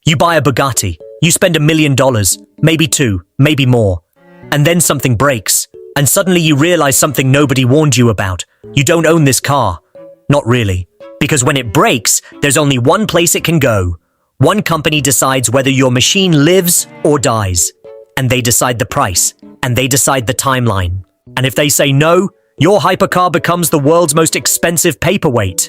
You buy a Bugatti, you spend $1 million, maybe two, maybe more. And then something breaks, and suddenly you realize something nobody warned you about. You don't own this car. Not really. Because when it breaks, there's only one place it can go. One company decides whether your machine lives or dies. And they decide the price, and they decide the timeline. And if they say no, your hypercar becomes the world's most expensive paperweight.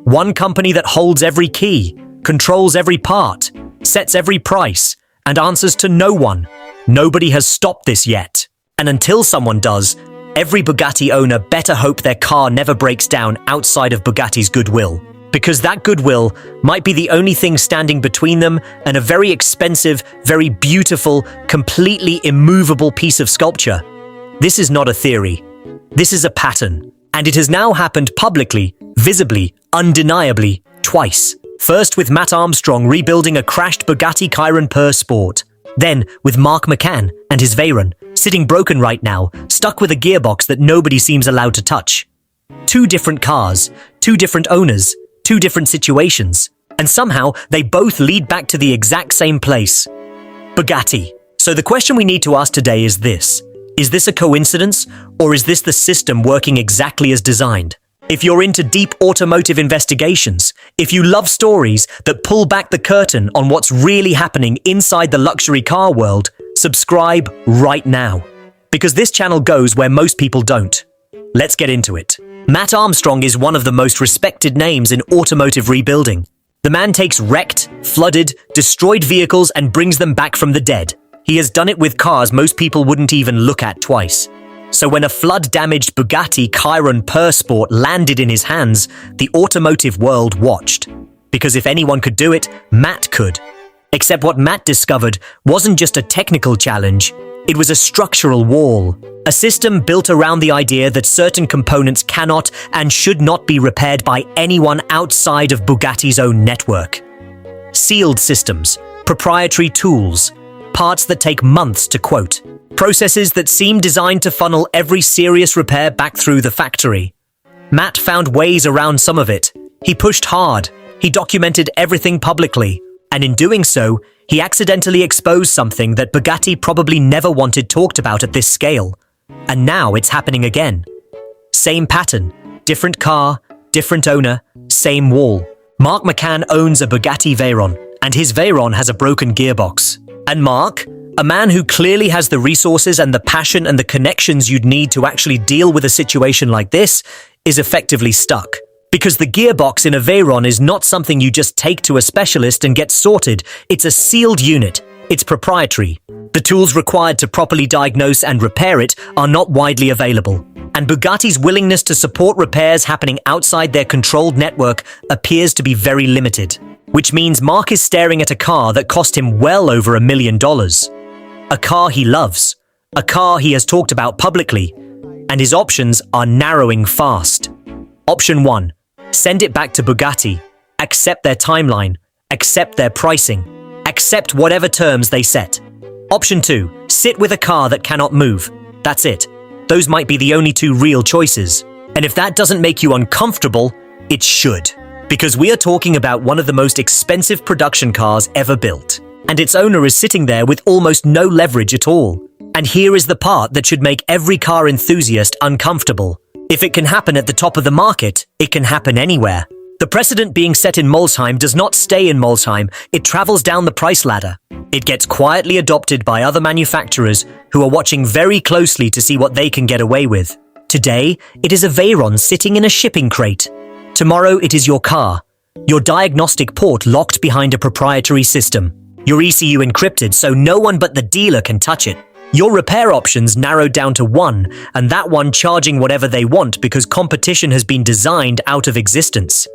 One company that holds every key, controls every part, sets every price, and answers to no one. Nobody has stopped this yet. And until someone does, every Bugatti owner better hope their car never breaks down outside of Bugatti's goodwill. Because that goodwill might be the only thing standing between them and a very expensive, very beautiful, completely immovable piece of sculpture. This is not a theory. This is a pattern. And it has now happened publicly, visibly, undeniably, twice. First with Matt Armstrong rebuilding a crashed Bugatti Chiron Per Sport. Then with Mark McCann and his Veyron, sitting broken right now, stuck with a gearbox that nobody seems allowed to touch. Two different cars, two different owners, two different situations. And somehow they both lead back to the exact same place. Bugatti. So the question we need to ask today is this. Is this a coincidence, or is this the system working exactly as designed? If you're into deep automotive investigations, if you love stories that pull back the curtain on what's really happening inside the luxury car world, subscribe right now. Because this channel goes where most people don't. Let's get into it. Matt Armstrong is one of the most respected names in automotive rebuilding. The man takes wrecked, flooded, destroyed vehicles and brings them back from the dead. He has done it with cars most people wouldn't even look at twice. So when a flood-damaged Bugatti Chiron Per Sport landed in his hands, the automotive world watched. Because if anyone could do it, Matt could. Except what Matt discovered wasn't just a technical challenge, it was a structural wall. A system built around the idea that certain components cannot and should not be repaired by anyone outside of Bugatti's own network. Sealed systems, proprietary tools, parts that take months to quote. Processes that seem designed to funnel every serious repair back through the factory. Matt found ways around some of it. He pushed hard. He documented everything publicly. And in doing so, he accidentally exposed something that Bugatti probably never wanted talked about at this scale. And now it's happening again. Same pattern, different car, different owner, same wall. Mark McCann owns a Bugatti Veyron, and his Veyron has a broken gearbox. And Mark, a man who clearly has the resources and the passion and the connections you'd need to actually deal with a situation like this, is effectively stuck. Because the gearbox in a Veyron is not something you just take to a specialist and get sorted. It's a sealed unit. It's proprietary. The tools required to properly diagnose and repair it are not widely available. And Bugatti's willingness to support repairs happening outside their controlled network appears to be very limited. Which means Mark is staring at a car that cost him well over $1 million. A car he loves. A car he has talked about publicly. And his options are narrowing fast. Option 1. Send it back to Bugatti. Accept their timeline. Accept their pricing. Accept whatever terms they set. Option 2. Sit with a car that cannot move. That's it. Those might be the only two real choices. And if that doesn't make you uncomfortable, it should. Because we are talking about one of the most expensive production cars ever built. And its owner is sitting there with almost no leverage at all. And here is the part that should make every car enthusiast uncomfortable. If it can happen at the top of the market, it can happen anywhere. The precedent being set in Molsheim does not stay in Molsheim, it travels down the price ladder. It gets quietly adopted by other manufacturers who are watching very closely to see what they can get away with. Today, it is a Veyron sitting in a shipping crate. Tomorrow, it is your car. Your diagnostic port locked behind a proprietary system. Your ECU encrypted so no one but the dealer can touch it. Your repair options narrowed down to one, and that one charging whatever they want because competition has been designed out of existence.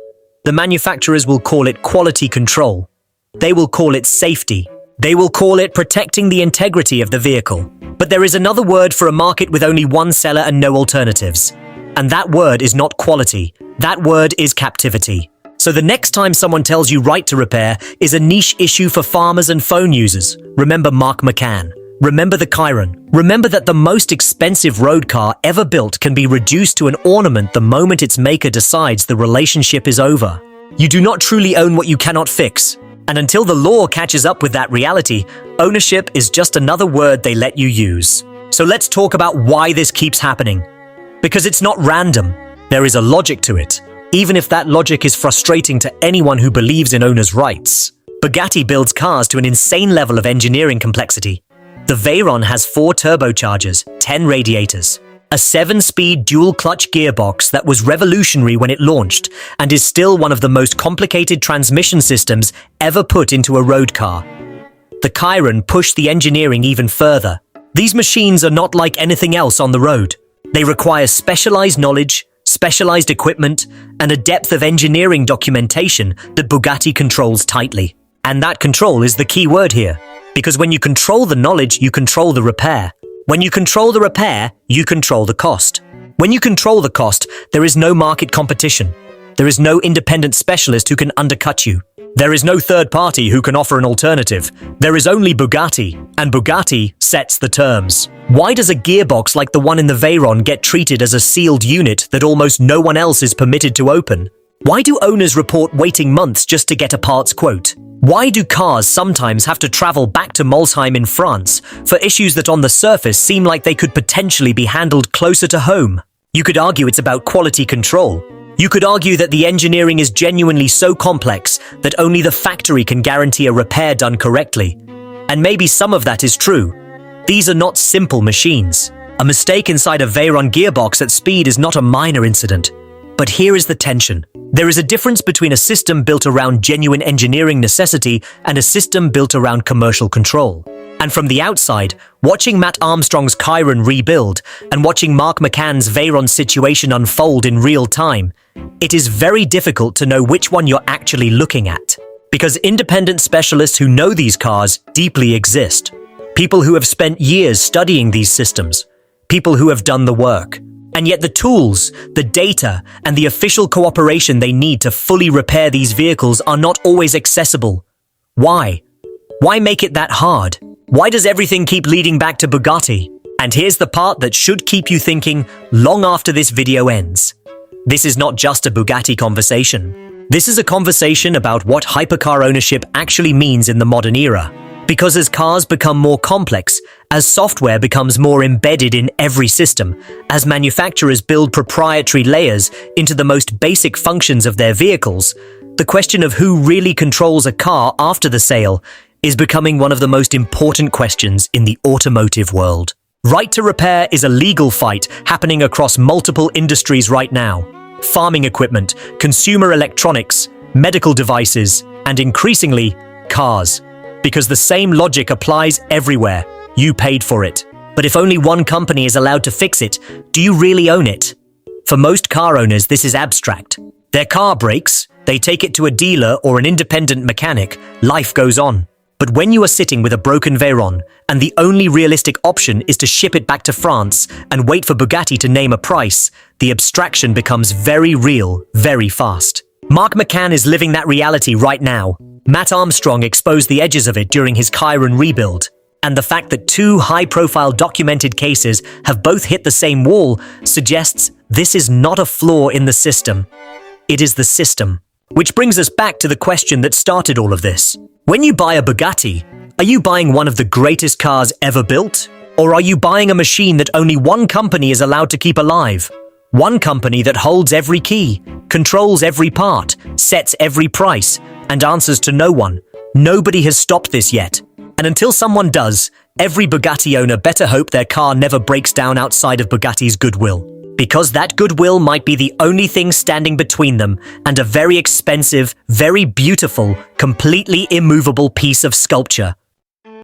The manufacturers will call it quality control. They will call it safety. They will call it protecting the integrity of the vehicle. But there is another word for a market with only one seller and no alternatives. And that word is not quality. That word is captivity. So the next time someone tells you right to repair is a niche issue for farmers and phone users. Remember Mark McCann. Remember the Chiron. Remember that the most expensive road car ever built can be reduced to an ornament the moment its maker decides the relationship is over. You do not truly own what you cannot fix. And until the law catches up with that reality, ownership is just another word they let you use. So let's talk about why this keeps happening. Because it's not random. There is a logic to it, even if that logic is frustrating to anyone who believes in owners' rights. Bugatti builds cars to an insane level of engineering complexity. The Veyron has 4 turbochargers, 10 radiators, a 7-speed dual-clutch gearbox that was revolutionary when it launched and is still one of the most complicated transmission systems ever put into a road car. The Chiron pushed the engineering even further. These machines are not like anything else on the road. They require specialized knowledge, specialized equipment, and a depth of engineering documentation that Bugatti controls tightly. And that control is the key word here, because when you control the knowledge, you control the repair. When you control the repair, you control the cost. When you control the cost, there is no market competition. There is no independent specialist who can undercut you. There is no third party who can offer an alternative. There is only Bugatti, and Bugatti sets the terms. Why does a gearbox like the one in the Veyron get treated as a sealed unit that almost no one else is permitted to open? Why do owners report waiting months just to get a parts quote? Why do cars sometimes have to travel back to Molsheim in France for issues that on the surface seem like they could potentially be handled closer to home? You could argue it's about quality control. You could argue that the engineering is genuinely so complex that only the factory can guarantee a repair done correctly. And maybe some of that is true. These are not simple machines. A mistake inside a Veyron gearbox at speed is not a minor incident. But here is the tension. There is a difference between a system built around genuine engineering necessity and a system built around commercial control. And from the outside, watching Matt Armstrong's Chiron rebuild and watching Mark McCann's Veyron situation unfold in real time, it is very difficult to know which one you're actually looking at. Because independent specialists who know these cars deeply exist. People who have spent years studying these systems. People who have done the work. And yet the tools, the data, and the official cooperation they need to fully repair these vehicles are not always accessible. Why? Why make it that hard? Why does everything keep leading back to Bugatti? And here's the part that should keep you thinking long after this video ends. This is not just a Bugatti conversation. This is a conversation about what hypercar ownership actually means in the modern era. Because as cars become more complex, as software becomes more embedded in every system, as manufacturers build proprietary layers into the most basic functions of their vehicles, the question of who really controls a car after the sale is becoming one of the most important questions in the automotive world. Right to repair is a legal fight happening across multiple industries right now. Farming equipment, consumer electronics, medical devices, and increasingly, cars. Because the same logic applies everywhere. You paid for it. But if only one company is allowed to fix it, do you really own it? For most car owners, this is abstract. Their car breaks, they take it to a dealer or an independent mechanic, life goes on. But when you are sitting with a broken Veyron, and the only realistic option is to ship it back to France and wait for Bugatti to name a price, the abstraction becomes very real, very fast. Mark McCann is living that reality right now. Matt Armstrong exposed the edges of it during his Chiron rebuild. And the fact that 2 high-profile documented cases have both hit the same wall suggests this is not a flaw in the system. It is the system. Which brings us back to the question that started all of this. When you buy a Bugatti, are you buying one of the greatest cars ever built? Or are you buying a machine that only one company is allowed to keep alive? One company that holds every key, controls every part, sets every price, and answers to no one. Nobody has stopped this yet. And until someone does, every Bugatti owner better hope their car never breaks down outside of Bugatti's goodwill. Because that goodwill might be the only thing standing between them and a very expensive, very beautiful, completely immovable piece of sculpture.